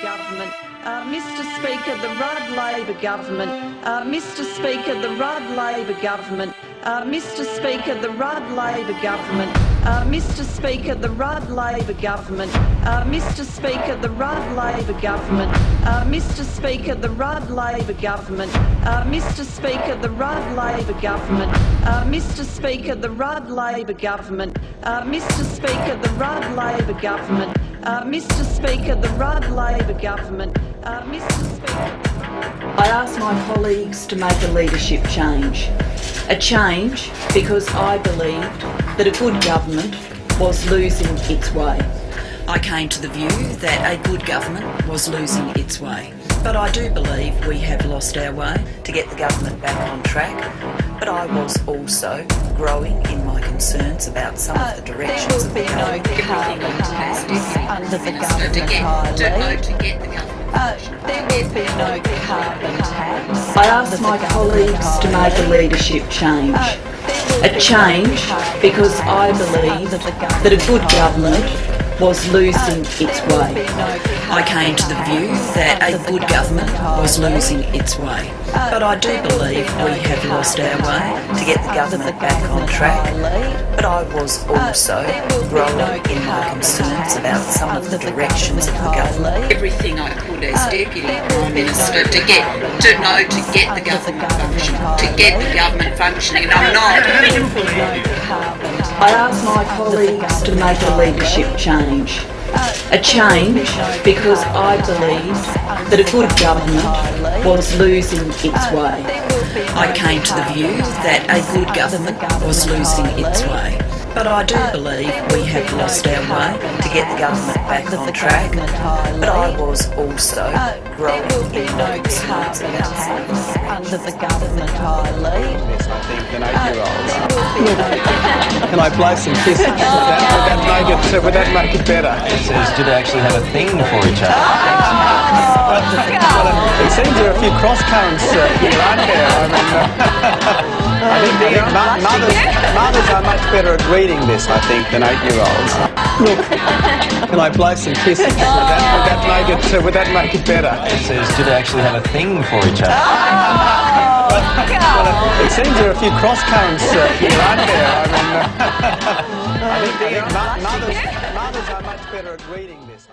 government. Mr Speaker, the Rudd Labor government. Mr Speaker, the Rudd Labor government. Mr Speaker, the Rudd Labor government. Mr Speaker, the Rudd Labor government. Mr Speaker, the Rudd Labor government. Mr Speaker, the Rudd Labor government. Mr Speaker, the Rudd Labor government. Mr Speaker, the Rudd Labor government. Mr Speaker, the Rudd Labor government. Mr Speaker, the Rudd Labor government. Mr Speaker. I ask my colleagues to make a leadership change. A change because I believed that a good government was losing its way. I came to the view that a good government was losing its way. But I do believe we have lost our way to get the government back on track. But I was also growing in my concerns about some of the directions of the government. There will be no carbon tax under the government There will be no carbon tax. I ask my colleagues to make a leadership change. A change because I believe that a good government was losing its way. I came to the view that a good government was losing its way. But I do believe we have lost our way to get the government back on track. But I was also growing in my concerns about some of the directions of the government. Everything I could as Deputy Prime Minister to get the government functioning, and I'm not. I ask my colleagues to make a leadership change. A change because I believed that a good government was losing its way. I came to the view that a good government was losing its way. But I do believe we have lost our way to get the government back on track. But I was also growing in my concerns about under the government I lead. Yes, I think an 8-year-old. Can I blow some kisses? Would that make it better? It says, do they actually have a thing for each other? It seems there are a few cross currents here, aren't there? I think mothers are much better at reading this, I think, than 8-year-olds. Look, can I blow some kisses? Would that make it better? It says, do they actually have a thing for each other? It seems there are a few cross currents here, aren't there? I think mothers are much better at reading this.